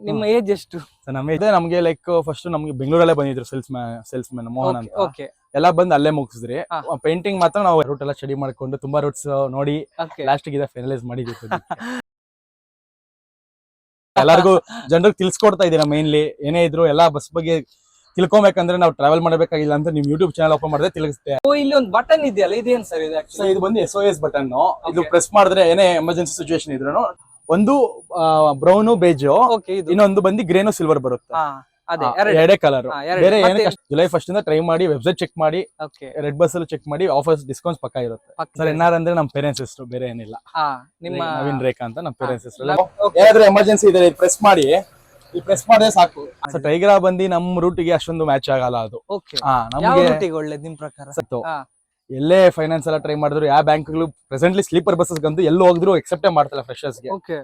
ನಿಮ್ಮ ಏಜ್ ಎಷ್ಟು? ನಮಗೆ ಲೈಕ್ ಫಸ್ಟ್ ನಮ್ಗೆ ಬೆಂಗಳೂರಲ್ಲೇ ಬಂದಿದ್ರು ಸೇಲ್ಸ್ ಮ್ಯಾನ್ ಮೋಹನ್ ಅಂತ. ಓಕೆ ಎಲ್ಲ ಬಂದು ಅಲ್ಲೇ ಮುಗಿಸಿದ್ರಿ. ಹಾ. ಪೇಂಟಿಂಗ್ ಮಾತ್ರ ನಾವು ರೂಟ್ ಎಲ್ಲ ಸ್ಟಡಿ ಮಾಡ್ಕೊಂಡು ತುಂಬಾ ರೂಟ್ಸ್ ನೋಡಿ ಓಕೆ ಲಾಸ್ಟ್ ಗೆ ಫೈನಲೈಸ್ ಮಾಡಿದ್ವಿ. ಎಲ್ಲರಿಗೂ ಜನರಿಗೆ ತಿಳ್ಸ್ಕೊಡ್ತಾ ಇದೀರಾ. ಮೇನ್ಲಿ ಏನೇ ಇದ್ರು ಎಲ್ಲಾ ಬಸ್ ಬಗ್ಗೆ ತಿಳ್ಕೊಬೇಕಂದ್ರೆ ನಾವು ಟ್ರಾವೆಲ್ ಮಾಡಬೇಕಾಗಿಲ್ಲ ಅಂತ ನಿಮ್ ಯೂಟ್ಯೂಬ್ ಚಾನಲ್ ಓಪನ್ ಮಾಡಿದ್ರೆ ತಿಳಿಸುತ್ತೆ. ಓ, ಇಲ್ಲಿ ಒಂದು ಬಟನ್ ಇದೆಯಲ್ಲ, ಇದೇನ್ ಸರ್ ಇದು? ಸೊ ಇದು ಬಂದು SOS ಬಟನ್. ಇದು ಪ್ರೆಸ್ ಮಾಡಿದ್ರೆ ಏನೇ ಎಮರ್ಜೆನ್ಸಿ ಸಿಚುವೇಶನ್ ಇದ್ರು ಒಂದು ಬ್ರೌನ್ ಬೇಜ್, ಓಕೆ, ಇದು ಇನ್ನೊಂದು ಬಂದು ಗ್ರೇನು ಸಿಲ್ವರ್ ಬರುತ್ತೆ. ಅದೇ ಎರಡೇ ಕಲರ್. ಬೇರೆ ಮತ್ತೆ ಏನಕ್ಕೆ ಜುಲೈ 1 ಇಂದ ಟ್ರೈ ಮಾಡಿ, ವೆಬ್ಸೈಟ್ ಚೆಕ್ ಮಾಡಿ, ಓಕೆ, ರೆಡ್ ಬಸ್ ಅಲ್ಲಿ ಚೆಕ್ ಮಾಡಿ, ಆಫರ್ಸ್ ಡಿಸ್ಕೌಂಟ್ಸ್ ಪಕ್ಕ ಇರುತ್ತೆ. ಸರ್ ಎನ್ಆರ್ ಅಂದ್ರೆ ನಮ್ಮ ಪೇರೆಂಟ್ಸ್ ಹೆಸರು, ಬೇರೆ ಏನಿಲ್ಲ. ನಿಮ್ಮ ನವೀನ್ ರೇಖಾ ಅಂತ ನಮ್ಮ ಪೇರೆಂಟ್ಸ್ ಹೆಸರು. ಏನಾದ್ರೂ ಎಮರ್ಜೆನ್ಸಿ ಇದೆ ಪ್ರೆಸ್ ಮಾಡಿ, ಈ ಪ್ರೆಸ್ ಮಾಡಿದ್ರೆ ಸಾಕು. ಸೊ ಟೈಗ್ರಾ ಬಂದು ನಮ್ಮ ರೂಟಿಗೆ ಅಷ್ಟೊಂದು ಮ್ಯಾಚ್ ಆಗಲ್ಲ ಅದು. ಓಕೆ, ಯಾವ ನಮಗೆ ರೂಟಿಗೆ ಒಳ್ಳೇದು ನಿಮ್ ಪ್ರಕಾರ? ಎಲ್ಲೇ ಫೈನಾನ್ಸ್ ಎಲ್ಲ ಟ್ರೈ ಮಾಡಿದ್ರು, ಯಾವ ಬ್ಯಾಂಕ್ಗಳು ಪ್ರೆಸೆಂಟ್ಲಿ ಸ್ಲೀಪರ್ ಬಸ್ಸಸ್ ಗಂತೂ ಎಲ್ಲೂ ಹೋಗಿದ್ರು ಎಕ್ಸೆಪ್ಟೇ ಮಾಡ್ತಿಲ್ಲ ಫ್ರೆಶರ್ಸ್ ಗೆ. ಓಕೆ,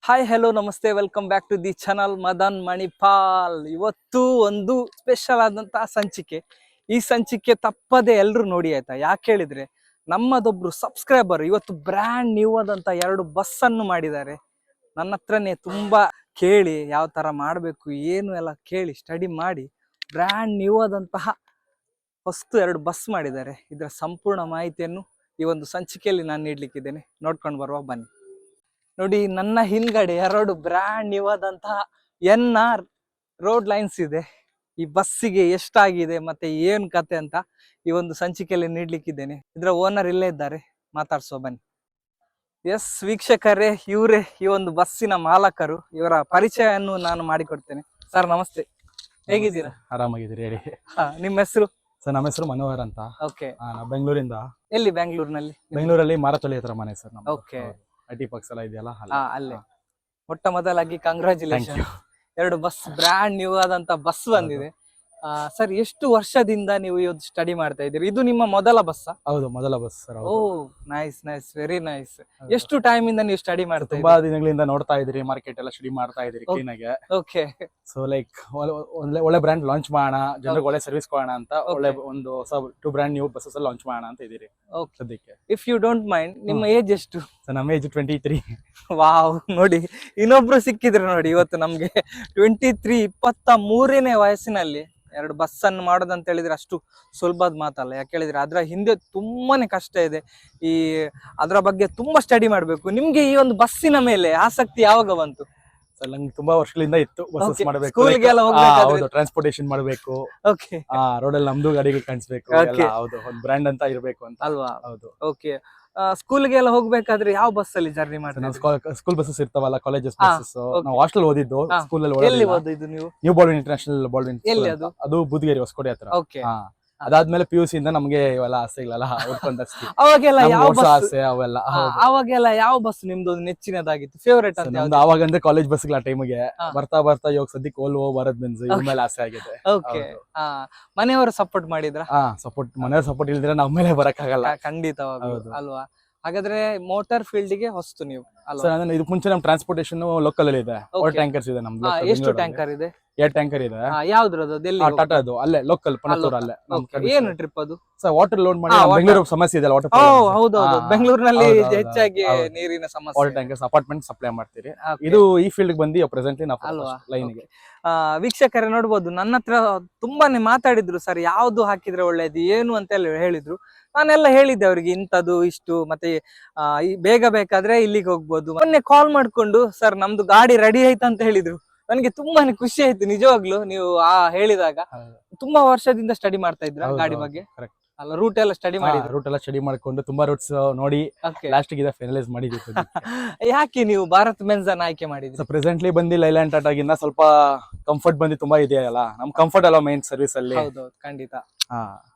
ಹಾಯ್, ಹೆಲೋ, ನಮಸ್ತೆ, welcome back to the channel Madan Manipal. ಇವತ್ತು ಒಂದು ಸ್ಪೆಷಲ್ ಆದಂತಹ ಸಂಚಿಕೆ. ಈ ಸಂಚಿಕೆ ತಪ್ಪದೆ ಎಲ್ರು ನೋಡಿ, ಆಯ್ತಾ? ಯಾಕೆ ಹೇಳಿದ್ರೆ ನಮ್ಮದೊಬ್ರು ಸಬ್ಸ್ಕ್ರೈಬರ್ ಇವತ್ತು ಬ್ರ್ಯಾಂಡ್ ನ್ಯೂ ಆದಂತ 2 ಬಸ್ ಅನ್ನು ಮಾಡಿದ್ದಾರೆ. ನನ್ನ ಹತ್ರನೇ ತುಂಬಾ ಕೇಳಿ ಯಾವ ತರ ಮಾಡ್ಬೇಕು ಏನು ಎಲ್ಲ ಕೇಳಿ ಸ್ಟಡಿ ಮಾಡಿ ಬ್ರ್ಯಾಂಡ್ ನ್ಯೂ ಆದಂತಹ ಹೊಸ್ತು 2 ಬಸ್ ಮಾಡಿದ್ದಾರೆ. ಇದರ ಸಂಪೂರ್ಣ ಮಾಹಿತಿಯನ್ನು ಈ ಒಂದು ಸಂಚಿಕೆಯಲ್ಲಿ ನಾನು ನೀಡ್ಲಿಕ್ಕಿದ್ದೇನೆ. ನೋಡ್ಕೊಂಡು ಬರುವ ಬನ್ನಿ. ನೋಡಿ, ನನ್ನ ಹಿಂದ್ಗಡೆ 2 ಬ್ರ್ಯಾಂಡ್ ನ್ಯೂ ಆದಂತಹ NR ರೋಡ್ ಲೈನ್ಸ್ ಇದೆ. ಈ ಬಸ್ಸಿಗೆ ಎಷ್ಟಾಗಿದೆ ಮತ್ತೆ ಏನ್ ಕತೆ ಅಂತ ಈ ಒಂದು ಸಂಚಿಕೆಯಲ್ಲಿ ನೀಡ್ಲಿಕ್ಕಿದ್ದೇನೆ. ಇದರ ಓನರ್ ಇಲ್ಲೇ ಇದ್ದಾರೆ, ಮಾತಾಡ್ಸೋ ಬನ್ನಿ. ಎಸ್ ವೀಕ್ಷಕರೇ, ಇವರೇ ಈ ಒಂದು ಬಸ್ಸಿನ ಮಾಲಕರು. ಇವರ ಪರಿಚಯವನ್ನು ನಾನು ಮಾಡಿಕೊಡ್ತೇನೆ. ಸರ್ ನಮಸ್ತೆ, ಹೇಗಿದ್ದೀರಾ? ಆರಾಮಾಗಿದ್ದೀರಿ, ಹೇಳಿ. ನಿಮ್ಮ ಹೆಸರು? ಸರ್ ನಮ್ಮ ಹೆಸರು ಮನೋಹರ್ ಅಂತ. ಓಕೆ, ನಾವು ಬೆಂಗಳೂರಿಂದ. ಎಲ್ಲಿ ಬೆಂಗಳೂರಿನಲ್ಲಿ? ಬೆಂಗಳೂರಲ್ಲಿ ಮಾರತೊಳಿ ಹತ್ರ ಮನೆ ಸರ್. ಓಕೆ, IT ಪಾರ್ಕ್ಸ್ ಎಲ್ಲ ಇದೆಯಲ್ಲ, ಅಲ್ಲೇ. ಮೊಟ್ಟ ಮೊದಲಾಗಿ ಕಂಗ್ರಾಚುಲೇಷನ್, 2 ಬಸ್ ಬ್ರ್ಯಾಂಡ್ ನ್ಯೂ ಆದಂತ ಬಸ್ ಬಂದಿದೆ. ಸರ್, ಎಷ್ಟು ವರ್ಷದಿಂದ ನೀವು ಇವತ್ತು ಸ್ಟಡಿ ಮಾಡ್ತಾ ಇದ್ದೀರಿ? ಇದು ನಿಮ್ಮ ಮೊದಲ ಬಸ್? ಹೌದು, ಮೊದಲ ಬಸ್ ಸರ್. ಓ, ನೈಸ್ ನೈಸ್, ವೆರಿ ನೈಸ್. ಎಷ್ಟು ಟೈಮ್ ಇಂದ ನೀವು ಸ್ಟಡಿ ಮಾಡ್ತಾ ತುಂಬಾ ದಿನಗಳಿಂದ ನೋಡ್ತಾ ಇದ್ರಿ, ಮಾರ್ಕೆಟ್ ಎಲ್ಲ ಸ್ಟಡಿ ಮಾಡ್ತಾ ಇದ್ರಿ ಕ್ಲೀನ್ ಆಗಿ. ಓಕೆ, ಸೊ ಲೈಕ್ ಒಳ್ಳೆ ಬ್ರ್ಯಾಂಡ್ ಲಾಂಚ್ ಮಾಡೋಣ, ಜನರಿಗೆ ಒಳ್ಳೆ ಸರ್ವಿಸ್ ಕೊಡೋಣ ಅಂತ ಒಳ್ಳೆ ಒಂದು ಹೊಸ 2 ಬ್ರ್ಯಾಂಡ್ ನ್ಯೂ ಬಸ್ಸಸ್ ಲಾಂಚ್ ಮಾಡೋಣ ಅಂತ ಇದೀರಿ ಸದ್ಯಕ್ಕೆ. ಇಫ್ ಯು ಡೋಂಟ್ ಮೈಂಡ್, ನಿಮ್ಮ ಏಜ್ ಎಷ್ಟು? ಸೊ ನಮ್ಮ ಏಜ್ 23. ವಾವ್, ನೋಡಿ ಇನ್ನೊಬ್ರು ಸಿಕ್ಕಿದ್ರು ನೋಡಿ ಇವತ್ತು ನಮ್ಗೆ. 23, 23ನೇ ವಯಸ್ಸಿನಲ್ಲಿ 2 ಬಸ್ ಅನ್ನು ಮಾಡೋದಂತ ಹೇಳಿದ್ರೆ ಅಷ್ಟು ಸುಲಭದ ಮಾತಲ್ಲ. ಯಾಕೆ ಹೇಳಿದ್ರೆ ಅದ್ರ ಹಿಂದೆ ತುಂಬಾನೇ ಕಷ್ಟ ಇದೆ. ಅದ್ರ ಬಗ್ಗೆ ತುಂಬಾ ಸ್ಟಡಿ ಮಾಡ್ಬೇಕು. ನಿಮ್ಗೆ ಈ ಒಂದು ಬಸ್ಸಿನ ಮೇಲೆ ಆಸಕ್ತಿ ಯಾವಾಗ ಬಂತು? ನಂಗೆ ತುಂಬಾ ವರ್ಷಗಳಿಂದ ಇತ್ತು, ಬಸ್ಸಸ್ ಮಾಡಬೇಕು, ಟ್ರಾನ್ಸ್ಪೋರ್ಟೇಷನ್ ಮಾಡಬೇಕು, ರೋಡಲ್ಲಿ ನಮ್ದು ಗಾಡಿಗಳು ಕಾಣಿಸ್ಬೇಕು, ಹೌದು, ಒಂದು ಬ್ರ್ಯಾಂಡ್ ಅಂತ ಇರಬೇಕು ಅಂತ ಅಲ್ವಾ? ಹೌದು. ಓಕೆ, ಸ್ಕೂಲ್ಗೆಲ್ಲ ಹೋಗ್ಬೇಕಾದ್ರೆ ಯಾವ ಬಸ್ ಅಲ್ಲಿ ಜರ್ನಿ ಮಾಡ್ತೀವಿ? ಸ್ಕೂಲ್ ಬಸ್ಸಸ್ ಇರ್ತಾವಲ್ಲ, ಕಾಲೇಜಸ್ ಬಸ್ಸಸ್. ನಾವು ಹಾಸ್ಟೆಲ್ ಓದಿದ್ದು, ಸ್ಕೂಲ್ ಅಲ್ಲಿ. ಎಲ್ಲಿ ಓದಿದ್ದು ನೀವು? New Baldwin international Baldwin. ಎಲ್ಲಿ ಅದು? ಅದು ಬುದ್ಧಗೇರಿ, ಹೊಸಕೋಟೆ ಹತ್ರ. ಓಕೆ, ಅದಾದ್ಮೇಲೆ PUC ಇಂದ ನಮ್ಗೆ ಇವೆಲ್ಲ ಆಸೆಗಳೆಲ್ಲ ಹುಡ್ಕೊಂಡಸ್ತಿ. ಅವಾಗೆಲ್ಲ ಯಾವ ಬಸ್ ಆಸೆ ಅವೆಲ್ಲ? ಅವಾಗೆಲ್ಲ ಯಾವ ಬಸ್ ನಿಮ್ದು ನೆಚ್ಚಿನದಾಗಿತ್ತು, ಫೇವರೇಟ್ ಅಂತ? ನಮ್ದು ಅವಾಗ ಅಂದ್ರೆ ಕಾಲೇಜ್ ಬಸ್ಗಳ ಟೈಮ್ಗೆ ಬರ್ತಾ ಬರ್ತಾ ಇವಾಗ ಸದ್ಯಕ್ಕೆ ಓಲ್ವೋ, ಭಾರತ್ ಬೆಂಜ್ ಇವ್ರ ಮೇಲೆ ಆಸೆ ಆಗಿದೆ. ಓಕೆ, ಮನೆಯವರು ಸಪೋರ್ಟ್ ಮಾಡಿದ್ರ? ಸಪೋರ್ಟ್, ಮನೆಯವ್ರ ಸಪೋರ್ಟ್ ಇಲ್ದಿದ್ರೆ ನಮ್ಮ ಮೇಲೆ ಬರಕ್ ಆಗಲ್ಲ. ಖಂಡಿತವಾಗ್ಲೂ ಅಲ್ವಾ? ಹಾಗಾದ್ರೆ ಮೋಟಾರ್ ಫೀಲ್ಡ್ ಗೆ ಹೊಸ್ತು ನೀವು ಅಲ್ವಾ? ಇದಕ್ಕೆ ಮುಂಚೆ ನಮ್ ಟ್ರಾನ್ಸ್ಪೋರ್ಟೇಷನ್ ಲೋಕಲ್ ಅಲ್ಲಿ ಇದೆ. ಟ್ಯಾಂಕರ್ಸ್ ಇದೆ ನಮ್ದು. ಎಷ್ಟು ಟ್ಯಾಂಕರ್ ಇದೆ? 2 ಟ್ಯಾಂಕರ್ ಇದೆ. ಯಾವ್ದ್ರದ್ದು? ಟಾಟಾದು, ಅಲ್ಲೇ ಲೋಕಲ್ ಪಣತ್ತೂರ್ ಅಲ್ಲೇ. ಏನು ಟ್ರಿಪ್ ಅದು? ವಾಟರ್ ಲೋಡ್ ಮಾಡಿ, ಬೆಂಗಳೂರು ಸಮಸ್ಯೆ ಇದೆ ವಾಟರ್. ಹೌದು, ಬೆಂಗಳೂರಿನಲ್ಲಿ ಹೆಚ್ಚಾಗಿ ನೀರಿನ ಸಮಸ್ಯೆ. ವಾಟರ್ ಟ್ಯಾಂಕರ್ಸ್ ಅಪಾರ್ಟ್ಮೆಂಟ್ ಸಪ್ಲೈ ಮಾಡ್ತೀರಿ. ಇದು ಈ ಫೀಲ್ಡ್ ಬಂದು ಪ್ರೆಸೆಂಟ್ಲಿ ನಾವು ಲೈನ್ ಗೆ. ವೀಕ್ಷಕರೇ ನೋಡ್ಬೋದು, ನನ್ನ ಹತ್ರ ತುಂಬಾನೇ ಮಾತಾಡಿದ್ರು. ಸರ್ ಯಾವ್ದು ಹಾಕಿದ್ರೆ ಒಳ್ಳೇದು ಏನು ಅಂತ ಹೇಳಿದ್ರು. ನಾನೆಲ್ಲ ಹೇಳಿದ್ದೆ ಅವ್ರಿಗೆ, ಇಂಥದ್ದು ಇಷ್ಟು, ಮತ್ತೆ ಬೇಗ ಬೇಕಾದ್ರೆ ಇಲ್ಲಿಗೆ ಹೋಗ್ಬೋದು. ಮೊನ್ನೆ ಕಾಲ್ ಮಾಡ್ಕೊಂಡು ಸರ್ ನಮ್ದು ಗಾಡಿ ರೆಡಿ ಆಯ್ತು ಅಂತ ಹೇಳಿದ್ರು. ನನಗೆ ತುಂಬಾನೇ ಖುಷಿ ಆಯ್ತು ನಿಜವಾಗ್ಲು. ನೀವು ಹೇಳಿದಾಗ ತುಂಬಾ ವರ್ಷದಿಂದ ಸ್ಟಡಿ ಮಾಡ್ತಾ ಇದ್ರ ಗಾಡಿ ಬಗ್ಗೆ ಅಲ್ಲ ರೂಟ್ ಎಲ್ಲ ಸ್ಟಡಿ ಮಾಡಿದ್ರು. ರೂಟ್ ಎಲ್ಲ ಸ್ಟಡಿ ಮಾಡ್ಕೊಂಡು ತುಂಬಾ ರೂಟ್ಸ್ ನೋಡಿ ಲಾಸ್ಟ್ ಗೆ ಫೈನಲೈಸ್ ಮಾಡಿದ್ವಿ. ಯಾಕೆ ನೀವು ಭಾರತ್ ಬೆನ್ಸ್ ಅನ್ನ ಆಯ್ಕೆ ಮಾಡಿದ್ರಿ? ಸೊ ಪ್ರೆಸೆಂಟ್ಲಿ ಬಂದು ಲೈಲ್ಯಾಂಡ್ ಟಾಟಾಗಿನ್ನ ಸ್ವಲ್ಪ ಕಂಫರ್ಟ್ ಬಂದು ತುಂಬಾ ಇದೆಯಲ್ಲ, ನಮ್ ಕಂಫರ್ಟ್ ಅಲ್ಲ ಮೈನ್ ಸರ್ವಿಸ್ ಅಲ್ಲಿ. ಹೌದು ಖಂಡಿತ,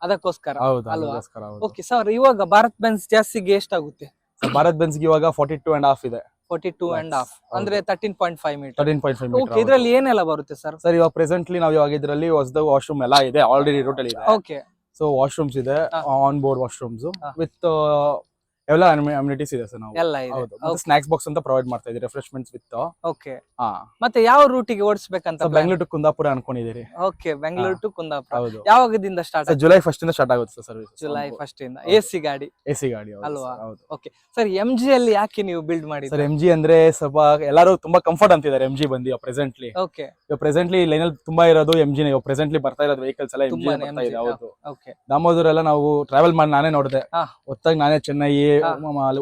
ಅದಕ್ಕೋಸ್ಕರ ಹೌದು ಅಲ್ವಾ? ಅದಕ್ಕೋಸ್ಕರ. ಓಕೆ ಸರ್, ಇವಾಗ ಭಾರತ್ ಬೆನ್ಸ್ ಜಾಸ್ತಿಗೆ ಎಷ್ಟಾಗುತ್ತೆ? ಭಾರತ್ ಬೆನ್ಸ್ ಗೆ ಇವಾಗ 42.5 ಇದೆ. 42.5 ಅಂದ್ರೆ 13.5 ಮೀಟರ್. 13.5 okay, metre. ಇದ್ರಲ್ಲಿ ಏನೆಲ್ಲ ಬರುತ್ತೆ ಸರ್? ಸರ್ ಇವಾಗ ಪ್ರೆಸೆಂಟ್ಲಿ ನಾವು ಇವಾಗ ಇದರಲ್ಲಿ ಹೊಸದ ವಾಶ್ರೂಮ್ ಎಲ್ಲ ಇದೆ, ಆಲ್ರೆಡಿ ರೂಟ್ ಅಲ್ಲಿ ಇದೆ. ಓಕೆ, ಸೊ ವಾಶ್ರೂಮ್ಸ್ ಇದೆ, ಆನ್ ಬೋರ್ಡ್ ವಾಶ್ರೂಮ್ಸ್ ವಿತ್ ಎಲ್ಲ ಅಮ್ಯುನಿಟೀಸ್ ಇದೆ ಸರ್. ನಾವು ಎಲ್ಲ ಇದೆ. ಹೌದು, ಸ್ನಾಕ್ಸ್ ಬಾಕ್ಸ್ ಅಂತ ಪ್ರೊವೈಡ್ ಮಾಡ್ತಾ ಇದೀವಿ, ರಿಫ್ರೆಶ್ಮೆಂಟ್ಸ್ ವಿತ್. ಓಕೆ, ಮತ್ತೆ ಯಾವ ರೂಟಿಗೆ ಓಡಿಸಬೇಕಂತ? ಬೆಂಗಳೂರು ಟು ಕುಂದಾಪುರ ಅನ್ಕೊಂಡಿದ್ದೀರಿ. Okay, Bengaluru to Kundapur. ಹೌದು. ಯಾವಾಗದಿಂದ ಸ್ಟಾರ್ಟ್? ಜುಲೈ 1 ಇಂದ ಸ್ಟಾರ್ಟ್ ಆಗುತ್ತೆ ಸರ್ ಸರ್ವಿಸ್. ಜುಲೈ 1 ಇಂದ. ಎಸಿ ಗಾಡಿ ಅಲ್ವಾ? ಓಕೆ ಸರ್, MG ಅಲ್ಲಿ ಯಾಕೆ ನೀವು ಬಿಲ್ಡ್ ಮಾಡಿದ್ರಿ? ಸರ್ MG ಅಂದ್ರೆ ಸ್ವಲ್ಪ ಎಲ್ಲರೂ ತುಂಬಾ ಕಂಫರ್ಟ್ ಅಂತಿದ್ದಾರೆ MG ಬಂದು ಪ್ರೆಸೆಂಟ್ಲಿ. ಓಕೆ, ಪ್ರೆಸೆಂಟ್ಲಿ ಲೈನ್ ಅಲ್ಲಿ ತುಂಬಾ ಇರೋದು MG ನೇ. ಪ್ರೆಸೆಂಟ್ಲಿ ಬರ್ತಾ ಇರೋದು ವೆಹಿಕಲ್ಸ್ ಎಲ್ಲ MG ಬರ್ತಾ ಇದೆ. ಹೌದು. ಓಕೆ, ದಾಮೋದರ ಎಲ್ಲ ನಾವು ಟ್ರಾವೆಲ್ ಮಾಡಿ ನಾನೇ ನೋಡಿದೆ, ಹೊತ್ತಾಗಿ ನಾನೇ ಚೆನ್ನೈ,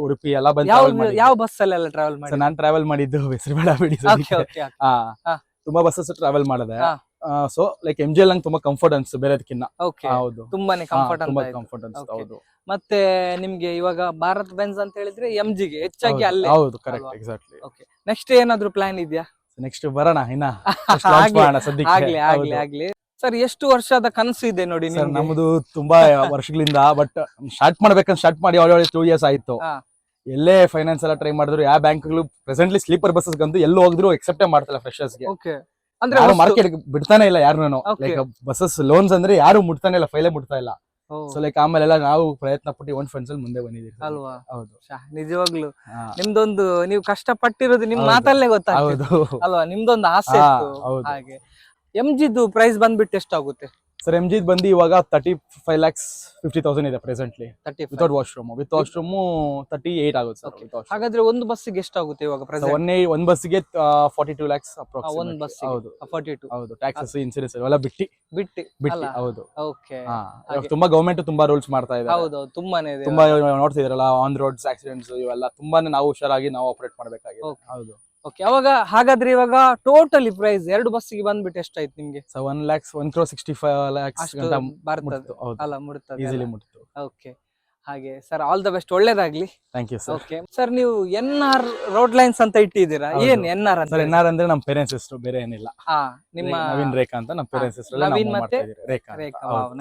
ಉಡುಪಿ ಎಲ್ಲ ಬಂದು ಯಾವ ಬಸ್ ಅಲ್ಲೆಲ್ಲ ಟ್ರಾವೆಲ್ ಮಾಡಿ? ನಾನು ಟ್ರಾವೆಲ್ ಮಾಡಿದ್ದು ಹೆಸರು ಬೇಡ ಬಿಡಿ. ತುಂಬಾ ಬಸ್ಸಸ್ ಟ್ರಾವೆಲ್ ಮಾಡಿದೆ. ಸೊ ಲೈಕ್ MG ಅಲ್ಲಿ ನಂಗೆ ತುಂಬಾ ಕಂಫರ್ಟ್ ಅನ್ಸುತ್ತೆ ಬೇರೆದಕ್ಕಿಂತ. ಹೌದು, ತುಂಬಾನೇ ಕಂಫರ್ಟ್ ಅನ್ಸುತ್ತೆ. ಹೌದು. ಮತ್ತೆ ನಿಮ್ಗೆ ಇವಾಗ ಭಾರತ್ ಬೆನ್ಸ್ ಅಂತ ಹೇಳಿದ್ರೆ MG ಗೆ ಹೆಚ್ಚಾಗಿ ಅಲ್ಲೇ. ಹೌದು, ಕರೆಕ್ಟ್, ಎಕ್ಸಾಕ್ಟ್ಲಿ. ಓಕೆ, ನೆಕ್ಸ್ಟ್ ಏನಾದ್ರು ಪ್ಲಾನ್ ಇದೆಯಾ? ನೆಕ್ಸ್ಟ್ ಬರೋಣ ಇನ್ನ ಆಗ್ಲಿ. ಸರ್, ಎಷ್ಟು ವರ್ಷದ ಕನಸು ಇದೆ ನೋಡಿ ಸರ್ ನಮ್ದು ತುಂಬಾ ವರ್ಷಗಳಿಂದ. ಬಟ್ ಸ್ಟಾರ್ಟ್ ಮಾಡ್ಬೇಕಂತ ಸ್ಟಾರ್ಟ್ ಮಾಡಿ ಆಲ್ರೆಡಿ 2 years ಆಯ್ತು. ಎಲ್ಲೇ ಫೈನಾನ್ಸ್ ಎಲ್ಲ ಟ್ರೈ ಮಾಡಿದ್ರು, ಯಾವ ಬ್ಯಾಂಕ್ಗಳು ಪ್ರೆಸೆಂಟ್ಲಿ ಸ್ಲೀಪರ್ ಬಸ್ಸಸ್ ಗಂತೂ ಎಲ್ಲೂ ಹೋಗಿದ್ರು ಎಕ್ಸೆಪ್ಟೇ ಮಾಡ್ತಿಲ್ಲ ಫ್ರೆಶರ್ಸ್ ಗೆ. ಅಂದ್ರೆ ಮಾರ್ಕೆಟ್ ಬಿಡ್ತಾನೆ ಇಲ್ಲ ಯಾರನ್ನು. ಲೈಕ್ ಬಸ್ಸಸ್ ಲೋನ್ಸ್ ಅಂದ್ರೆ ಯಾರು ಮುಟ್ತಾನೆ ಇಲ್ಲ, ಫೈಲೇ ಮುಟ್ತಾ ಇಲ್ಲ. ಸೊ ಲೈಕ್ ಆಮೇಲೆ ನಾವು ಪ್ರಯತ್ನ ಪಟ್ಟು ಒಂದ್ ಫ್ರೆಂಡ್ಸ್ ಅಲ್ಲಿ ಮುಂದೆ ಬಂದಿದ್ದೀವಿ ಅಲ್ವಾ? ಹೌದು, ನಿಜವಾಗ್ಲು ನಿಮ್ದೊಂದು ನೀವು ಕಷ್ಟ ಪಟ್ಟಿರೋದು ನಿಮ್ ಮಾತಲ್ಲೇ ಗೊತ್ತಾಗ್ತದೆ ಅಲ್ವಾ? ನಿಮ್ದೊಂದು ಆಸೆ ಇತ್ತು ಹಾಗೆ. MGದು ಪ್ರೈಸ್ ಬಂದ್ಬಿಟ್ಟು ಎಷ್ಟಾಗುತ್ತೆ ಸರ್? MG ಬಂದು ಇವಾಗ 35,50,000 ಇದೆ presently, without washroom. With washroom 38 ಆಗುತ್ತೆ ಸರ್. ಹಾಗಾದ್ರೆ ಒಂದು ಬಸ್ಸಿಗೆ ಎಷ್ಟಾಗುತ್ತೆ ಇವಾಗ? ಒಂದ್ ಬಸ್ಸಿಗೆ 42 lakhs ಅಪ್ರಾಕ್ಸಿಮೇಟ್. ಒಂದು ಬಸ್? ಹೌದು, 42. ಹೌದು, ಟ್ಯಾಕ್ಸಸ್, ಇನ್ಸೂರೆನ್ಸ್ ಎಲ್ಲ ಬಿಟ್ಟಿ. ಹೌದು. ಓಕೆ, ತುಂಬಾ ಗವರ್ಮೆಂಟ್ ತುಂಬಾ ರೂಲ್ಸ್ ಮಾಡ್ತಾ ಇದೆ. ಹೌದು, ತುಂಬಾನೇ ಇದೆ. ತುಂಬಾ ನೋಡ್ತಿದ್ರಲ್ಲ ಆನ್ ರೋಡ್ಸ್ ಆಕ್ಸಿಡೆಂಟ್ಸ್ ಇವೆಲ್ಲ ತುಂಬಾನೇ ನಾವು ಹುಷಾರಾಗಿ ನಾವು ಆಪರೇಟ್ ಮಾಡ್ಬೇಕಾಗಿದೆ. ಹೌದು. ಓಕೆ, ಅವಾಗ ಹಾಗಾದ್ರೆ ಇವಾಗ ಟೋಟಲಿ ಪ್ರೈಸ್ 2 ಬಸ್ಸಿಗೆ ಬಂದ್ಬಿಟ್ಟು ಎಷ್ಟಾಯ್ತು ನಿಮ್ಗೆ? 1,65 lakhs ಗಂಟ ಬರ್ತದೆ ಅಲ್ಲ? ಮುಟ್ತದೆ, ಈಸಿಲಿ ಮುಟ್ತು. ಓಕೆ, ಹಾಗೆ ಸರ್, ಆಲ್ ದ ಬೆಸ್ಟ್, ಒಳ್ಳೇದಾಗ್ಲಿ. Thank you sir. Okay sir, ನೀವು NR ರೋಡ್ ಲೈನ್ಸ್ ಅಂತ ಇಟ್ಟಿದ್ದೀರಾ, ಏನ್ NR ಅಂತ? ಸರ್ NR ಅಂದ್ರೆ ನಮ್ಮ ಪೇರೆಂಟ್ಸ್ ಹೆಸರು, ಬೇರೆ ಏನಿಲ್ಲ. ನಿಮ್ಮ ನವೀನ್ ರೇಖಾ ಅಂತ ನಮ್ಮ ಪೇರೆಂಟ್ಸ್ ಹೆಸರು. ನವೀನ್ ಮತ್ತೆ ರೇಖಾ.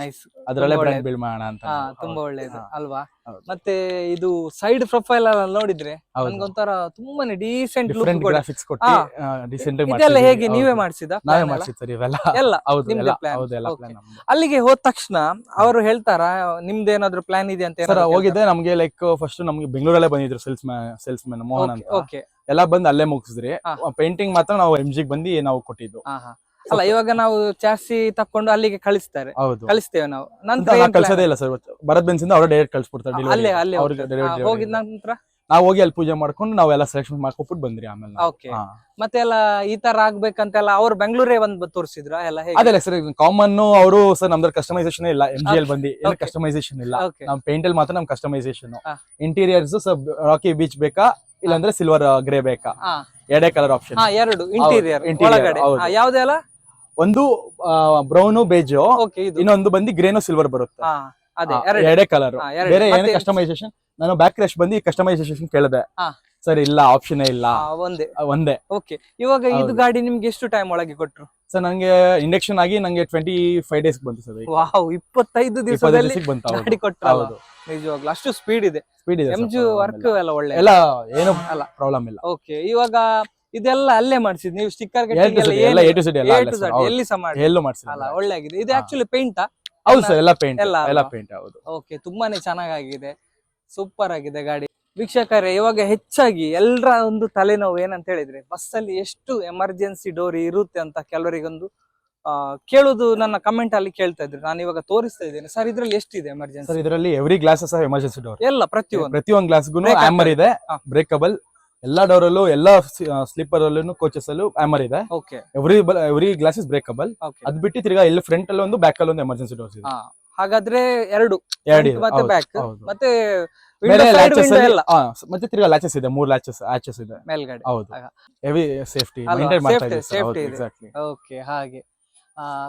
ನೈಸ್, ಅದರಲ್ಲೇ ಬ್ರ್ಯಾಂಡ್ ಬಿಲ್ಡ್ ಮಾಡೋಣ ಅಂತ. ತುಂಬಾ ಒಳ್ಳೇದು ಅಲ್ವಾ? ಮತ್ತೆ ಇದು ಸೈಡ್ ಪ್ರೊಫೈಲ್ ಎಲ್ಲ ನೋಡಿದ್ರೆ ನನ್ಗೊಂಥರ ತುಂಬಾನೇ ಡೀಸೆಂಟ್ ಲುಕ್, ಗ್ರಾಫಿಕ್ಸ್ ಕೊಟ್ಟು ಡೀಸೆಂಟ್ ಆಗಿ ಇದೆಲ್ಲ ಹೇಗೆ ನೀವೇ ಮಾಡಿಸಿದ? ನಾವೇ ಮಾಡಿಸಿದ್ ಸರ್ ಇವೆಲ್ಲ. ಎಲ್ಲ ಹೌದು, ನಿಮ್ದೇ ಪ್ಲಾನ್? ಅಲ್ಲಿಗೆ ಹೋದ ತಕ್ಷಣ ಅವರು ಹೇಳ್ತಾರ ನಿಮ್ದೇನಾದ್ರು ಪ್ಲಾನ್ ಇದೆ ಅಂತ? ಸರ್ ಹೋಗಿದ್ದೆ, ನಮ್ಗೆ ಲೈಕ್ ಫಸ್ಟ್ ನಮ್ಗೆ ಬೆಂಗಳೂರಲ್ಲೇ ಬಂದಿದ್ರು ಸೇಲ್ಸ್ ಮ್ಯಾನ್ ಮೋಹನ್ ಅಂತ. ಎಲ್ಲ ಬಂದು ಅಲ್ಲೇ ಮುಗಿಸಿದ್ರಿ. ಪೇಂಟಿಂಗ್ ಮಾತ್ರ ನಾವು MG ಬಂದು ನಾವು ಕೊಟ್ಟಿದ್ದು. ಅಲ್ಲ, ಇವಾಗ ನಾವು ಚಾಸಿ ತಕೊಂಡು ಅಲ್ಲಿಗೆ ಕಳಿಸ್ತೇವೆ ನಾವು. ನಂತರ ಕಳ್ಸೋದೇ ಇಲ್ಲ ಸರ್, ಭರತ್ ಬೆನ್ಸ್ ಇಂದ ಅವ್ರು ಡೈರೆಕ್ಟ್ ಕಳ್ಸ್ಬಿಡ್ತಾರೆ. ಹೋಗಿದ ನಂತರ ನಾವು ಹೋಗಿ ಅಲ್ಲಿ ಪೂಜೆ ಮಾಡ್ಕೊಂಡು ನಾವೆಲ್ಲ ಸೆಲೆಕ್ಷನ್ ಮಾಡ್ಕೊಬಿಟ್ಟು ಬಂದ್ರಿ ಆಮೇಲೆ. ಓಕೆ, ಮತ್ತೆ ಎಲ್ಲ ಈ ತರ ಆಗ್ಬೇಕಂತೆಲ್ಲ ಅವ್ರು ಬೆಂಗಳೂರೇ ಬಂದು ತೋರಿಸಿದ್ರ ಎಲ್ಲ? ಅದಲ್ಲ ಸರ್, ಕಾಮನ್ ಅವರು ಸರ್ ನಮ್ದ್ರ ಕಸ್ಟಮೈಸೇಷನ್ ಇಲ್ಲ. MG ಅಲ್ಲಿ ಬಂದು ಏನು ಕಸ್ಟಮೈಸೇಷನ್ ಇಲ್ಲ. ನಮ್ ಪೇಂಟ್ ಅಲ್ಲಿ ಮಾತ್ರ ನಮ್ ಕಸ್ಟಮೈಸೇಷನ್. ಇಂಟೀರಿಯರ್ಸ್ ರಾಕಿ ಬೀಚ್ ಬೇಕಾ, ಇಲ್ಲಾಂದ್ರೆ ಸಿಲ್ವರ್ ಗ್ರೇ ಬೇಕಾ, ಎರಡೇ ಕಲರ್ ಆಪ್ಷನ್. 2 ಇಂಟೀರಿಯರ್ ಒಳಗಡೆ ಯಾವ್ದೆಲ್ಲ? ಒಂದು ಬ್ರೌನ್ ಬೇಜ್, ಇನ್ನೊಂದು ಬಂದು ಗ್ರೇನು ಸಿಲ್ವರ್ ಬರುತ್ತೆ. ಎರಡೇ ಕಲರ್, ಬೇರೆ ಏನು ಕಸ್ಟಮೈಸೇಷನ್. ನಾನು ಬ್ಯಾಕ್ ಕ್ರಾಶ್ ಬಂದು ಕಸ್ಟಮೈಸೇಷನ್ ಕೇಳಿದೆ, ಸರ್ ಇಲ್ಲ, ಆಪ್ಷನ್ ಇಲ್ಲ, ಒಂದೇ. ಓಕೆ, ಇವಾಗ ಇದು ಗಾಡಿ ನಿಮ್ಗೆ ಎಷ್ಟು ಟೈಮ್ ಒಳಗೆ ಕೊಟ್ರು ಸರ್? ನಂಗೆ ಇಂಡಕ್ಷನ್ ಆಗಿ ನಂಗೆ 25 days ಬಂತು ಸರ್. ವಾವ್, 25 ದಿವಸದಲ್ಲಿ ಬಂತು ಗಾಡಿ ಕೊಟ್ರು. ನಿಜವಾಗ್ಲೂ ಅಷ್ಟು ಸ್ಪೀಡ್ ಇದೆ. MG ವರ್ಕ್ ಎಲ್ಲ ಒಳ್ಳೆ, ಎಲ್ಲ ಏನು ಪ್ರಾಬ್ಲಮ್ ಇಲ್ಲ. ಓಕೆ, ಇವಾಗ ಇದೆಲ್ಲ ಅಲ್ಲೇ ಮಾಡಿಸಿದ್ ನೀವು? ಸ್ಟಿಕ್ಕರ್ ಎಲ್ಲಿ ಸಹ ಮಾಡಿ ಒಳ್ಳೆ ಆಗಿದೆ. ಇದು ಆಕ್ಚುಲಿ ಪೇಂಟ್? ಹೌದು ಸರ್, ಎಲ್ಲ ಪೇಂಟ್. ಹೌದು. ಓಕೆ, ತುಂಬಾನೇ ಚೆನ್ನಾಗಿದೆ, ಸೂಪರ್ ಆಗಿದೆ ಗಾಡಿ. ವೀಕ್ಷಕರೇ, ಇವಾಗ ಹೆಚ್ಚಾಗಿ ಎಲ್ಲರ ಒಂದು ತಲೆನೋವು ಏನಂತ ಹೇಳಿದ್ರೆ, ಬಸ್ ಅಲ್ಲಿ ಎಷ್ಟು ಎಮರ್ಜೆನ್ಸಿ ಡೋರ್ ಇರುತ್ತೆ ಅಂತ ಕೆಲವರಿಗೊಂದು ಕೇಳುದು ನನ್ನ ಕಮೆಂಟ್ ಅಲ್ಲಿ ಕೇಳ್ತಾ ಇದ್ರು. ನಾನು ಇವಾಗ ತೋರಿಸ್ತಾ ಇದ್ದೇನೆ ಸರ್, ಇದ್ರಲ್ಲಿ ಎಷ್ಟಿದೆ ಎಮರ್ಜೆನ್ಸಿ? ಸರ್ ಇದರಲ್ಲಿ ಎವ್ರಿ ಗ್ಲಾಸಸ್ ಎಮರ್ಜೆನ್ಸಿ ಡೋರ್, ಎಲ್ಲ ಪ್ರತಿಯೊಂದು ಗ್ಲಾಸ್ಗೂ ಹ್ಯಾಮರ್ ಇದೆ, ಬ್ರೇಕಬಲ್. ಎಲ್ಲಾ ಡೋರ್ ಅಲ್ಲೂ, ಎಲ್ಲಾ ಸ್ಲೀಪರ್ ಅಲ್ಲೂ, ಕೋಚಸ್ ಅಲ್ಲೂ ಹ್ಯಾಮರ್ ಇದೆ. Every glass is breakable. ಅದ್ ಬಿಟ್ಟು ತಿರ್ಗಾ ಇಲ್ಲಿ ಫ್ರಂಟ್ ಅಲ್ಲಿ ಒಂದು, ಬ್ಯಾಕ್ ಅಲ್ಲಿ ಒಂದು ಎಮರ್ಜೆನ್ಸಿ ಡೋರ್ಸ್ ಇದೆ. ಹಾಗಾದ್ರೆ ಎರಡು ಮತ್ತೆ ಬ್ಯಾಕ್ ಮತ್ತೆ ಮತ್ತೆ ತಿರ್ಗಾ ಲ್ಯಾಚಸ್ ಇದೆ, 3 ಲ್ಯಾಚಸ್ ಇದೆ ಮೇಲ್ಗಡೆ. ಹೌದು, ಹೆವಿ ಸೇಫ್ಟಿ ಮೇಂಟೈನ್ ಮಾಡ್ತಾ ಇದ್ದೀವಿ. ಓಕೆ, ಹಾಗೆ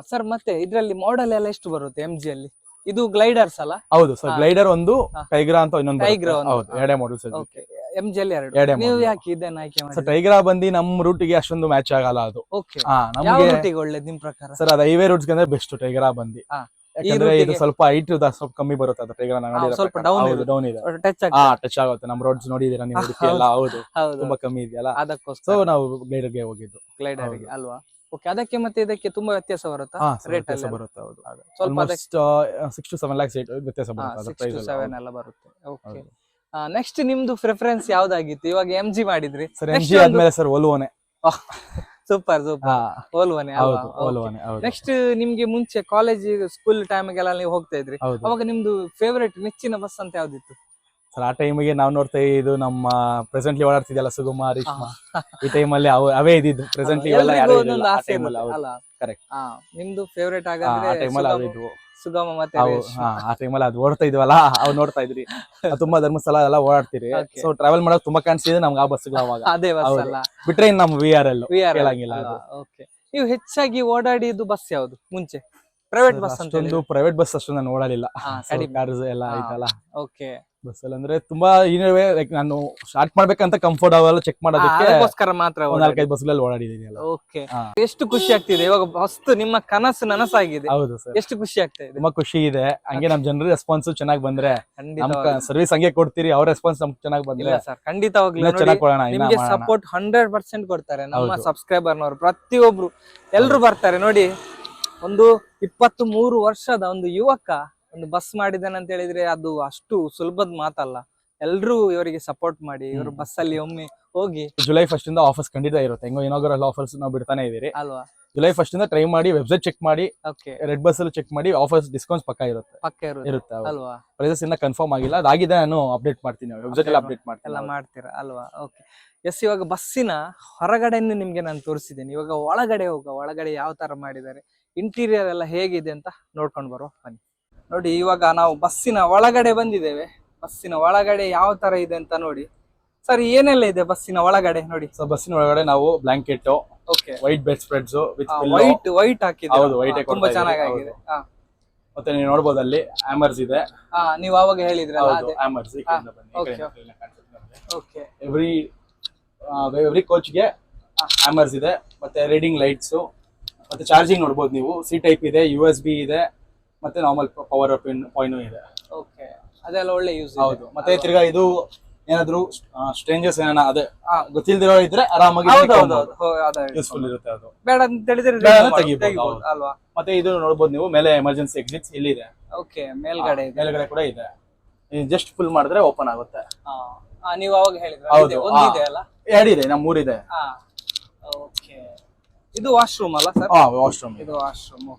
ಸರ್. ಮತ್ತೆ ಇದ್ರಲ್ಲಿ ಮಾಡೆಲ್ ಎಲ್ಲ ಎಷ್ಟು ಬರುತ್ತೆ MG ಅಲ್ಲಿ? ಇದು ಗ್ಲೈಡರ್ಸ್ ಅಲ್ಲ? ಹೌದು ಸರ್, ಗ್ಲೈಡರ್ ಒಂದು, ಹಾ. ಟೈಗ್ರಾ ಅಂತ ಇನ್ನೊಂದು ಟೈಗ್ರಾ ಒಂದು. ಹೌದು, ಎರಡೇ ಮಾಡಲ್ಸ್. ಓಕೆ, MG ಎರಡು. ಎರಡೇ ನೀವು model. ಯಾಕೆ ಇದನ್ನ ಆಯ್ಕೆ ಸರ್ ಮಾಡಿದ್ರಿ? ಟೈಗ್ರಾ ಬಂದು ನಮ್ಮ ರೂಟಿಗೆ ಅಷ್ಟೊಂದು ಮ್ಯಾಚ್ ಆಗಲ್ಲ ಅದು. ಓಕೆ, ಹಾ, ಯಾವ ನಮ್ಗೆ ರೂಟಿಗೆ ಒಳ್ಳೇದು ನಿಮ್ ಪ್ರಕಾರ? ಸರ್ ಅದು ಹೈವೇ ರೂಟ್ಸ್ ಅಂದ್ರೆ ಬೆಸ್ಟ್ ಟೈಗ್ರಾ ಬಂದು. ಹಾ. ಯಾಕಂದ್ರೆ route ಇದು ಗೆ- ಸ್ವಲ್ಪ ಹೈಟ್ ಸ್ವಲ್ಪ ಕಮ್ಮಿ ಬರುತ್ತೆ ಅದು ಟೈಗ್ರಾ. ಸ್ವಲ್ಪ down ಡೌನ್ ಇದೆ. ಟಚ್ ಹಾ, ಆಗ್ತದೆ. ಟಚ್ ಆಗುತ್ತೆ. ನಮ್ಮ ರೋಡ್ಸ್ ನೋಡಿದೀರಾ ನೀವು, ಹಾ, ಉಡುಪಿ ಎಲ್ಲ. ಹೌದು, ಹೌದು, ತುಂಬಾ ಕಮ್ಮಿ ಇದೆಯಲ್ಲ. ಸೊ ಅದಕ್ಕೋಸ್ಕರ ನಾವು ಗ್ಲೈಡರ್ಗೆ ಹೋಗಿದ್ದು. ಗ್ಲೈಡರ್ ಗೆ ಹೌದು. ಅಲ್ವಾ? ಓಕೆ, ಅದಕ್ಕೆ ಮತ್ತೆ ಇದಕ್ಕೆ ತುಂಬಾ ವ್ಯತ್ಯಾಸ ಬರುತ್ತಾ ಹಾ, ರೇಟ್ ವ್ಯತ್ಯಾಸ ಅಲ್ಲಿ? ಬರುತ್ತೆ. ಹೌದು, ಸ್ವಲ್ಪ ಆಲ್ಮೋಸ್ಟ್ 6 to 7 lakhs ವ್ಯತ್ಯಾಸ ಬರುತ್ತೆ ಅದ್ರ 6 ಪ್ರೈಸ್ to ಅಲ್ಲಿ. 7 ಎಲ್ಲ ಬರುತ್ತೆ. ಓಕೆ, ನೆಕ್ಸ್ಟ್ ನಿಮ್ದು ಪ್ರಿಫರೆನ್ಸ್ ಯಾವ್ದಾಗಿತ್ತು? ಇವಾಗ MG ಮಾಡಿದ್ರಿ. ಸರ್ MG ಆದ್ಮೇಲೆ ಸರ್ ಓಲ್ವೋನೆ. ಸೂಪರ್ ಸೂಪರ್, ಹಾ, ಓಲ್ವನೆ ಹೌದು, ಅಲ್ವಾ? ಓಲ್ವೋನೆ. ಹೌದು ನೆಕ್ಸ್ಟ್ ನಿಮ್ಗೆ ಮುಂಚೆ ಕಾಲೇಜ್ ಸ್ಕೂಲ್ ಟೈಮ್ಗೆಲ್ಲ ನೀವು ಹೋಗ್ತಾ ಇದ್ರಿ, ಹೌದು ಅವಾಗ ನಿಮ್ದು ಫೇವರೇಟ್ ನೆಚ್ಚಿನ ಬಸ್ ಅಂತ ಯಾವ್ದಿತ್ತು? ಸರ್. ಆ ಟೈಮಿಗೆ ನಾವು ನೋಡ್ತಾ ಇದು ನಮ್ಮ ಪ್ರೆಸೆಂಟ್ಲಿ ಓಡಾಡ್ತಿದ್ಯಲ್ಲ ಸುಗಮ, ರೇಷ್ಮಾ, ಈ ಟೈಮಲ್ಲಿ ಅವೇ ಇದ್ದಿದ್ದು. ಪ್ರೆಸೆಂಟ್ಲಿ ಇವೆಲ್ಲ ಯಾರು ಎಲ್ರಿಗೂ ಇರಲಿಲ್ಲ ಒಂದೊಂದು ಆ ಆಸೆ ಟೈಮಲ್ಲಿ. ಇರುತ್ತೆ ಹೌದು, ಅಲ್ಲ? ಕರೆಕ್ಟ್. ನಿಮ್ದು ಫೇವರೇಟ್ ಆ ಹಾಗಾದ್ರೆ ಟೈಮಲ್ಲಿ ಸುಗಮ, ಅವೇ ಇದ್ವು. ಸುಗಮ ಮತ್ತೆ ರೇಷ್ಮಾ. ಆ ಟೈಮಲ್ಲಿ ಅದು ಓಡ್ತಾ ಇದ್ವಲ್ಲ, ಅವ್ ನೋಡ್ತಾ ಇದ್ರಿ. ತುಂಬಾ ಧರ್ಮಸ್ಥಳ ಎಲ್ಲ ಓಡಾಡ್ತೀರಿ. Okay. ಸೊ ಟ್ರಾವೆಲ್ ಮಾಡೋದು ತುಂಬಾ ಕಾಣಿಸ್ತಿದೆ ನಮ್ಗೆ ಆ ಬಸ್ಗಳು ಅವಾಗ. ಅದೇ ಬಸ್ ಹೌದು. ಅಲ್ಲ? ಬಿಟ್ರೆ ಇನ್ನು ನಮ್ಮ VRL VRL ಕೇಳಂಗಿಲ್ಲ ಅದು. ಅಲ್ವಾ? ಓಕೆ, ನೀವು ಹೆಚ್ಚಾಗಿ ಓಡಾಡಿದ್ದು ಬಸ್ ಯಾವುದು ಮುಂಚೆ? ಪ್ರೈವೇಟ್ ಬಸ್ ಅಂತ ಅಷ್ಟೊಂದು ಪ್ರೈವೇಟ್ ಬಸ್ ಅಷ್ಟು ನಾನು ಓಡಾಡಿಲ್ಲ. ಕಡಿಮೆ. ಕಾರ್ಸ್ ಎಲ್ಲ ಹಾ. ಆಯ್ತಲ್ಲ ಓಕೆ, ಬಸ್ ಅಲ್ಲಿ. ಅಂದ್ರೆ ತುಂಬಾ ಏನಿವೆ, ಲೈಕ್ ನಾನು ಸ್ಟಾರ್ಟ್ ಮಾಡ್ಬೇಕಂತ ಕಂಫರ್ಟ್ ಅವೆಲ್ಲ ಚೆಕ್ ಮಾಡೋದಕ್ಕೆ ಅದಕ್ಕೋಸ್ಕರ ಮಾತ್ರ ಒಂದ್ 4-5 ಬಸ್ಗಳಲ್ಲಿ ಓಡಾಡಿದೀನಿ ಅಲ್ಲ. ಓಕೆ, ಹಾ. ಎಷ್ಟು ಖುಷಿ ಆಗ್ತಿದೆ ಇವಾಗ ಹೊಸ್ತು ನಿಮ್ಮ ಕನಸು ನನಸಾಗಿದೆ. ಹೌದು ಸರ್, ಎಷ್ಟು ಖುಷಿ ಆಗ್ತಾ ಇದೆ? ತುಂಬಾ ಖುಷಿ ಇದೆ. ಹಂಗೆ ನಮ್ ಜನರ ರೆಸ್ಪಾನ್ಸ್ ಚೆನ್ನಾಗಿ ಬಂದ್ರೆ, ನಮ್ ಖಂಡಿತವಾಗ್ಲೂ. ಸರ್ವಿಸ್ ಹಂಗೆ ಕೊಡ್ತೀರಿ, ಅವ್ರ ರೆಸ್ಪಾನ್ಸ್ ನಮ್ಗೆ ಚೆನ್ನಾಗಿ ಬಂದ್ರೆ ಇಲ್ಲ ಸರ್, ಖಂಡಿತವಾಗ್ಲೂ ಇನ್ನೂ ನೋಡಿ, ಚೆನ್ನಾಗಿ ಕೊಡೋಣ, ಇನ್ನ ನಿಮ್ಗೆ ಮಾಡೋಣ. ಸಪೋರ್ಟ್ 100% ಕೊಡ್ತಾರೆ ನಮ್ಮ ಹೌದು. ಸಬ್ಸ್ಕ್ರೈಬರ್ನವರು. ಪ್ರತಿಯೊಬ್ರು ಎಲ್ರು ಬರ್ತಾರೆ ನೋಡಿ. ಒಂದು 23 ವರ್ಷದ ಒಂದು ಯುವಕ ಒಂದು ಬಸ್ ಮಾಡಿದ್ದಾನೆ ಅಂತ ಹೇಳಿದ್ರೆ ಅದು ಅಷ್ಟು ಸುಲಭದ ಮಾತಲ್ಲ. ಎಲ್ರು ಇವರಿಗೆ ಸಪೋರ್ಟ್ ಮಾಡಿ, ಇವರು ಬಸ್ ಅಲ್ಲಿ ಒಮ್ಮೆ ಹೋಗಿ. ಜುಲೈ 1st ಇಂದ ಆಫರ್ಸ್ ಖಂಡಿತ ಇರುತ್ತೆ. ಹೆಂಗೋ ಇನಾಗರಲ್ ಆಫರ್ಸ್ ನಾವು ಬಿಡ್ತಾನೆ ಇದೀರಿ ಅಲ್ವಾ? ಜುಲೈ 1st ಇಂದ ಟ್ರೈ ಮಾಡಿ, ವೆಬ್ಸೈಟ್ ಚೆಕ್ ಮಾಡಿ, ಓಕೆ, ರೆಡ್ ಬಸ್ ಅಲ್ಲಿ ಚೆಕ್ ಮಾಡಿ. ಆಫರ್ಸ್ ಡಿಸ್ಕೌಂಟ್ಸ್ ಪಕ್ಕ ಇರುತ್ತೆ. ಪಕ್ಕ ಇರುತ್ತೆ. ಅಲ್ವಾ? ಪ್ರೈಸಸ್ ಇನ್ನ ಕನ್ಫರ್ಮ್ ಆಗಿಲ್ಲ, ಅದಾಗಿದೆ ನಾನು ಅಪ್ಡೇಟ್ ಮಾಡ್ತೀನಿ, ವೆಬ್ಸೈಟ್ ಅಲ್ಲಿ ಅಪ್ಡೇಟ್ ಎಲ್ಲ ಮಾಡ್ತೀನಿ. ಮಾಡ್ತೀರಾ ಅಲ್ವಾ? Okay, yes. ಇವಾಗ ಬಸ್ಸಿನ ಹೊರಗಡೆಯನ್ನು ನಿಮ್ಗೆ ನಾನು ತೋರಿಸಿದ್ದೇನೆ. ಇವಾಗ ಒಳಗಡೆ ಒಳಗಡೆ ಯಾವ ತರ ಮಾಡಿದ್ದಾರೆ, ಇಂಟೀರಿಯರ್ ಎಲ್ಲ ಹೇಗಿದೆ ಅಂತ ನೋಡ್ಕೊಂಡು ಬರುವ ಬನ್ನಿ. ನೋಡಿ, ಇವಾಗ ನಾವು ಬಸ್ಸಿನ ಒಳಗಡೆ ಬಂದಿದ್ದೇವೆ. ಬಸ್ಸಿನ ಒಳಗಡೆ ಯಾವ ತರ ಇದೆ ಅಂತ ನೋಡಿ. ಸರ್, ಏನೆಲ್ಲ ಇದೆ ಬಸ್ಸಿನ ಒಳಗಡೆ ನೋಡಿ? ಸೊ ಬಸ್ಸಿನ ಒಳಗಡೆ ನಾವು blanket, okay, white bed spreads with white ಹಾಕಿದ್ರೆ ಹೌದು, white ಏ ತುಂಬಾ ಕೊಡ್ತಾ ಚೆನ್ನಾಗಿದೆ. ಇದ್ದೀವಿ. ಮತ್ತೆ ನೀವು ನೋಡಬಹುದು ಅಲ್ಲಿ ಹ್ಯಾಮರ್ಸ್ ಇದೆ. ನೀವು ಅವಾಗ ಹೇಳಿದ್ರಲ್ಲ ಅದೇ. Hammers Okay. Okay, every coach ಗೆ ಹ್ಯಾಮರ್ಸ್ ಇದೆ. ಮತ್ತೆ ರೀಡಿಂಗ್ ಲೈಟ್ಸ್, ಮತ್ತೆ ಚಾರ್ಜಿಂಗ್ ನೋಡಬಹುದು ನೀವು. ಸಿ ಟೈಪ್ ಇದೆ, USB ಇದೆ, ಮತ್ತೆ ನಾರ್ಮಲ್ ಪವರ್ ಪಾಯಿಂಟ್ ಇದೆ. ಓಕೆ, ಅದೆಲ್ಲ ಒಳ್ಳೆ ಯೂಸ್. ಹೌದು. ಮತ್ತೆ ತಿರ್ಗಾ ಇದು ಏನಾದ್ರು ಸ್ಟ್ರೇಂಜರ್ಸ್ ಏನಾನ ಅದೇ ಗೊತ್ತಿಲ್ದಿರೋ ಇದ್ರೆ ಆರಾಮಾಗಿ ಯೂಸ್ಫುಲ್ ಇರುತ್ತೆ. ಅದು ಬೇಡ ಅಂತ ಹೇಳಿದ್ರೆ ತೆಗಿಬಹುದು ಅಲ್ವಾ? ಮತ್ತೆ ಇದು ನೋಡಬಹುದು ನೀವು, ಮೇಲೆ ಎಮರ್ಜೆನ್ಸಿ ಎಕ್ಸಿಟ್ಸ್ ಇಲ್ಲಿದೆ. ಓಕೆ, ಮೇಲ್ಗಡೆ ಇದೆ. ಮೇಲ್ಗಡೆ ಕೂಡ ಇದೆ. ಜಸ್ಟ್ ಫುಲ್ ಮಾಡಿದ್ರೆ ಓಪನ್ ಆಗುತ್ತೆ. ನೀವು ಅವಾಗ ಹೇಳಿದ್ರೆ ಹೌದು. ಒಂದಿದೆ ಅಲ್ಲ? ಎರಡಿದೆ, ನಮ್ಮ ಮೂರಿದೆ. ಓಕೆ, ಇದು ವಾಶ್ರೂಮ್ ಅಲ್ಲ ಸರ್? ವಾಶ್ರೂಮ್ ಇದು ವಾಶ್ರೂಮ್.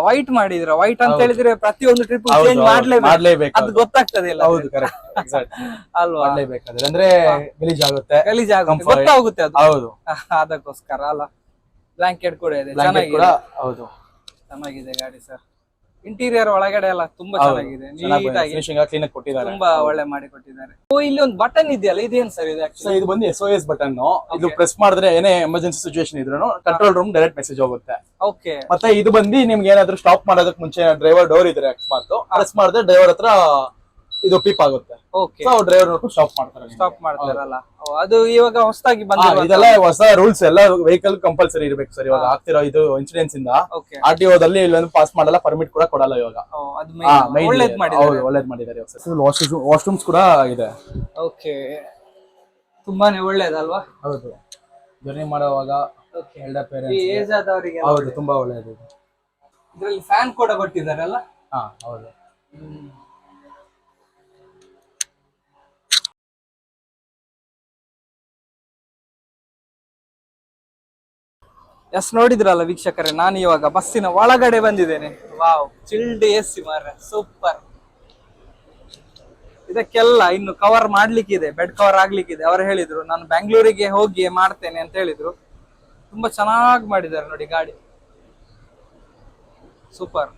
ವೈಟ್ ಮಾಡಿದ್ರ? ವೈಟ್ ಅಂತ ಹೇಳಿದ್ರೆ ಪ್ರತಿಯೊಂದು ಟ್ರಿಪ್ ಚೇಂಜ್ ಮಾಡ್ಲೇಬೇಕು, ಅದು ಗೊತ್ತಾಗ್ತದೆ ಇಲ್ಲ? ಹೌದು, ಕರೆಕ್ಟ್, ಎಕ್ಸಾಕ್ಟ್ ಅಲ್ವಾ? ಮಾಡ್ಲೇಬೇಕಾದ್ರೆ ಅಂದ್ರೆ ಗಲೀಜಾಗುತ್ತೆ, ಗಲೀಜಾಗುತ್ತೆ, ಗೊತ್ತಾಗುತ್ತೆ ಅದು. ಹೌದು, ಅದಕ್ಕೋಸ್ಕರ ಅಲ್ಲ. ಬ್ಲಾಂಕೆಟ್ ಕೂಡ ಇದೆ, ಬ್ಲಾಂಕೆಟ್ ಕೂಡ. ಹೌದು, ಚೆನ್ನಾಗಿದೆ ಗಾಡಿ ಸರ್. ಇಂಟೀರಿಯರ್ ಒಳಗಡೆ ಎಲ್ಲ ತುಂಬಾ ಚೆನ್ನಾಗಿದೆ, ನೀಟಾಗಿ ಫಿನಿಶಿಂಗ್ ಕ್ಲೀನ್ ಆಗಿ ಕೊಟ್ಟಿದ್ದಾರೆ. ತುಂಬಾ ಒಳ್ಳೆ ಮಾಡಿ ಕೊಟ್ಟಿದ್ದಾರೆ. ಇಲ್ಲಿ ಒಂದು ಬಟನ್ ಇದೆಯಲ್ಲ, ಇದೇನ್ ಸರ್ ಇದು? ಸೊ ಇದು ಬಂದು SOS ಬಟನ್. ಇದು ಪ್ರೆಸ್ ಮಾಡಿದ್ರೆ ಏನೇ ಎಮರ್ಜೆನ್ಸಿ ಸಿಚುವೇಶನ್ ಇದ್ರೂ ಕಂಟ್ರೋಲ್ ರೂಮ್ ಡೈರೆಕ್ಟ್ ಮೆಸೇಜ್ ಹೋಗುತ್ತೆ. ಓಕೆ, ಮತ್ತೆ ಇದು ಬಂದು ನಿಮ್ಗೆ ಏನಾದ್ರು ಸ್ಟಾಪ್ ಮಾಡೋದಕ್ಕೆ ಮುಂಚೆ ಡ್ರೈವರ್ ಡೋರ್ ಇದ್ರೆ ಅಕಸ್ಮಾತ್ ಪ್ರೆಸ್ ಮಾಡಿದ್ರೆ ಡ್ರೈವರ್ ಹತ್ರ ಇದು ಪೀಪ್ ಆಗುತ್ತೆ. ಓಕೆ, ಸೊ ಡ್ರೈವರ್ ನೋಡ್ಕೊಂಡು ಸ್ಟಾಪ್ ಮಾಡ್ತಾರಲ್ಲ ಅದು. ಇವಾಗ ಹೊಸದಾಗಿ ಇದೆಲ್ಲ ಹೊಸ ರೂಲ್ಸ್. ಎಲ್ಲ ವೆಹಿಕಲ್ ಕಂಪಲ್ಸರಿ ಇರ್ಬೇಕು ಸರ್. ಇವಾಗ ಆಗ್ತಿರೋ ಇದು ಇನ್ಸಿಡೆನ್ಸ್ ಇಂದ RTO ದಲ್ಲಿ ಇಲ್ಲೊಂದು ಪಾಸ್ ಮಾಡಲ್ಲ, ಪರ್ಮಿಟ್ ಕೂಡ ಕೊಡಲ್ಲ ಇವಾಗ. ಒಳ್ಳೇದ್ ಮಾಡಿದ್ದಾರೆ. ಒಳ್ಳೇದ್ ಮಾಡಿದ್ದಾರೆ. ವಾಶ್ರೂಮ್ಸ್ ಕೂಡ ಇದೆ. ಓಕೆ, ತುಂಬಾನೇ ಒಳ್ಳೇದಲ್ವಾ? ಹೌದು, ಜರ್ನಿ ಮಾಡುವಾಗ ಎಲ್ಡರ್ ಈ ಏಜ್ ಆದವರಿಗೆ ಹೌದು ತುಂಬಾ ಒಳ್ಳೇದು. ಇದರಲ್ಲಿ ಫ್ಯಾನ್ ಕೂಡ ಕೊಟ್ಟಿದ್ದಾರಲ್ಲ? ಹೌದು. ಎಸ್, ನೋಡಿದ್ರಲ್ಲ ವೀಕ್ಷಕರೇ, ನಾನು ಇವಾಗ ಬಸ್ಸಿನ ಒಳಗಡೆ ಬಂದಿದ್ದೇನೆ. ವಾವ್, ಚಿಲ್ಡ್ AC ಮಾರ್ರೆ, ಸೂಪರ್. ಇದಕ್ಕೆಲ್ಲ ಇನ್ನು ಕವರ್ ಮಾಡ್ಲಿಕ್ಕಿದೆ, ಬೆಡ್ ಕವರ್ ಆಗ್ಲಿಕ್ಕಿದೆ. ಅವರು ಹೇಳಿದ್ರು ನಾನು ಬೆಂಗಳೂರಿಗೆ ಹೋಗಿ ಮಾಡ್ತೇನೆ ಅಂತ ಹೇಳಿದ್ರು. ತುಂಬಾ ಚೆನ್ನಾಗಿ ಮಾಡಿದ್ದಾರೆ ನೋಡಿ ಗಾಡಿ, ಸೂಪರ್.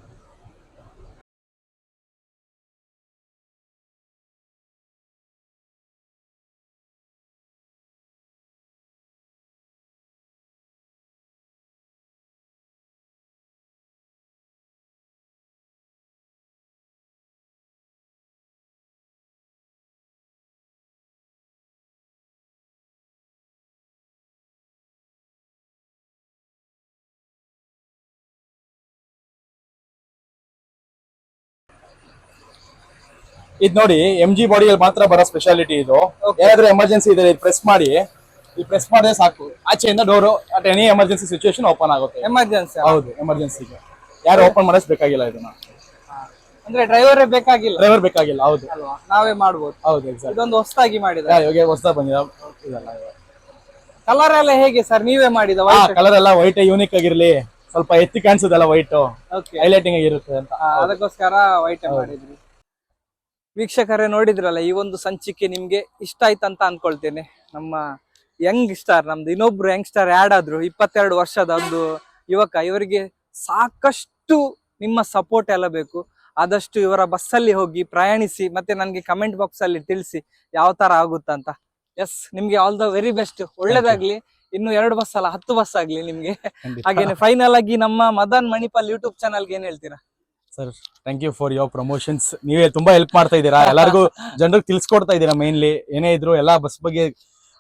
ಇದು ನೋಡಿ MG ಬಾಡಿಯಲ್ಲಿ ಮಾತ್ರ ಬರೋ ಸ್ಪೆಷಾಲಿಟಿ ಇದು. ಏನಾದ್ರೂ ಎಮರ್ಜೆನ್ಸಿ ಇದೆ ಪ್ರೆಸ್ ಮಾಡಿ, ಈ ಪ್ರೆಸ್ ಮಾಡಿದ್ರೆ ಸಾಕು, ಆಚೆಯಿಂದ door at any emergency situation open ಆಗುತ್ತೆ. ಎಮರ್ಜೆನ್ಸಿ? ಹೌದು, ಎಮರ್ಜೆನ್ಸಿಗೆ ಯಾರು ಓಪನ್ ಮಾಡಿಸ್ಬೇಕಾಗಿಲ್ಲ ಇದನ್ನ. ಅಂದ್ರೆ ಡ್ರೈವರೇ ಬೇಕಾಗಿಲ್ಲ? ಡ್ರೈವರ್ ಬೇಕಾಗಿಲ್ಲ, ಹೌದು, ನಾವೇ ಮಾಡ್ಬೋದು. ಹೌದು, ಎಕ್ಸಾಕ್ಟ್. ಇದೊಂದು ಹೊಸದಾಗಿ ಮಾಡಿದ್ದಾರೆ, ಇವಾಗ ಹೊಸದಾಗಿ ಬಂದಿದೆ ಇದೆಲ್ಲ. ಕಲರ್ ಎಲ್ಲ ಹೇಗೆ ಸರ್, ನೀವೇ ಮಾಡಿದ? ಕಲರ್ ಎಲ್ಲ ವೈಟ್ ಯೂನಿಕ್ ಆಗಿರ್ಲಿ, ಸ್ವಲ್ಪ ಎತ್ತಿ ಕಾಣಿಸೋದಲ್ಲ ವೈಟ್, ಹೈಲೈಟಿಂಗ್ ಆಗಿರುತ್ತೆ ಅಂತ ಅದಕ್ಕೋಸ್ಕರ ವೈಟ್ ಮಾಡಿದ್ರಿ. ವೀಕ್ಷಕರೇ ನೋಡಿದ್ರಲ್ಲ, ಈ ಒಂದು ಸಂಚಿಕೆ ನಿಮ್ಗೆ ಇಷ್ಟ ಆಯ್ತಂತ ಅನ್ಕೊಳ್ತೇನೆ. ನಮ್ಮ ಯಂಗ್ ಸ್ಟಾರ್, ನಮ್ದು ಇನ್ನೊಬ್ರು ಯಂಗ್ ಸ್ಟಾರ್ ಆಡ್ ಆದ್ರು, 22 ವರ್ಷದ ಒಂದು ಯುವಕ. ಇವರಿಗೆ ಸಾಕಷ್ಟು ನಿಮ್ಮ ಸಪೋರ್ಟ್ ಎಲ್ಲ ಬೇಕು. ಆದಷ್ಟು ಇವರ ಬಸ್ಸಲ್ಲಿ ಹೋಗಿ ಪ್ರಯಾಣಿಸಿ, ಮತ್ತೆ ನನಗೆ ಕಮೆಂಟ್ ಬಾಕ್ಸ್ ಅಲ್ಲಿ ತಿಳಿಸಿ ಯಾವ ತರ ಆಗುತ್ತಂತ. ಎಸ್, ನಿಮ್ಗೆ ಆಲ್ ದ ವೆರಿ ಬೆಸ್ಟ್, ಒಳ್ಳೇದಾಗ್ಲಿ. ಇನ್ನು 2 ಬಸ್ ಅಲ್ಲ, 10 ಬಸ್ ಆಗ್ಲಿ ನಿಮ್ಗೆ. ಹಾಗೇನೆ ಫೈನಲ್ ಆಗಿ ನಮ್ಮ ಮದನ್ ಮಣಿಪಾಲ್ ಯೂಟ್ಯೂಬ್ ಚಾನಲ್ಗೆ ಏನ್ ಹೇಳ್ತೀರಾ? Sir, thank you for your promotions. ನೀವೇ ತುಂಬಾ ಹೆಲ್ಪ್ ಮಾಡ್ತಾ ಇದ್ದೀರಾ, ಎಲ್ಲರಿಗೂ ಜನರಿಗೆ ತಿಳಿಸ್ಕೊಡ್ತಾ ಇದ್ದೀರಾ. ಮೇನ್ಲಿ ಏನೇ ಇದ್ರು ಎಲ್ಲಾ ಬಸ್ ಬಗ್ಗೆ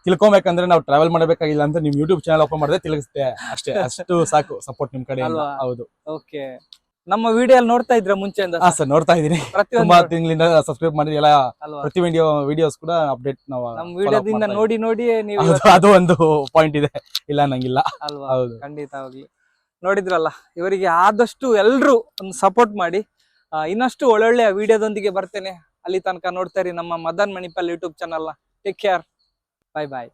ತಿಳ್ಕೊಬೇಕಂದ್ರೆ ನಾವು ಟ್ರಾವೆಲ್ ಮಾಡಬೇಕಾಗಿಲ್ಲ ಅಂತ ನಿಮ್ ಯೂಟ್ಯೂಬ್ ಚಾನಲ್ ಓಪನ್ ಮಾಡಿದ್ರೆ ತಿಳಿಸುತ್ತೆ ಅಷ್ಟೇ. ಅಷ್ಟು ಸಾಕು ಸಪೋರ್ಟ್ ನಿಮ್ ಕಡೆ. ಹೌದು, ಓಕೆ. ನಮ್ಮ ವಿಡಿಯೋ ನೋಡ್ತಾ ಇದ್ರ ಮುಂಚೆಯಿಂದ? ಸರ್, ನೋಡ್ತಾ ಇದೀನಿ, ತುಂಬಾ ತಿಂಗಳಿಂದ ಸಬ್ಸ್ಕ್ರೈಬ್ ಮಾಡಿ ಎಲ್ಲ ಪ್ರತಿ ವಿಡಿಯೋಸ್ ಕೂಡ ಅಪ್ಡೇಟ್ ನಾವು ನಮ್ಮ ವಿಡಿಯೋದಿಂದ ನೋಡಿ ನೀವು. ಅದು ಒಂದು ಪಾಯಿಂಟ್ ಇದೆ, ಇಲ್ಲ ನಂಗಿಲ್ಲ ಅಲ್ವಾ? ಹೌದು, ಖಂಡಿತವಾಗ್ಲಿ. ನೋಡಿದ್ರಲ್ಲ, ಇವರಿಗೆ ಆದಷ್ಟು ಎಲ್ರು ಒಂದು ಸಪೋರ್ಟ್ ಮಾಡಿ. ಇನ್ನಷ್ಟು ಒಳ್ಳೊಳ್ಳೆ ವಿಡಿಯೋದೊಂದಿಗೆ ಬರ್ತೇನೆ. ಅಲ್ಲಿ ತನಕ ನೋಡ್ತಾ ಇರಿ ನಮ್ಮ Madan Manipal YouTube channel. Take care, bye ಬಾಯ್.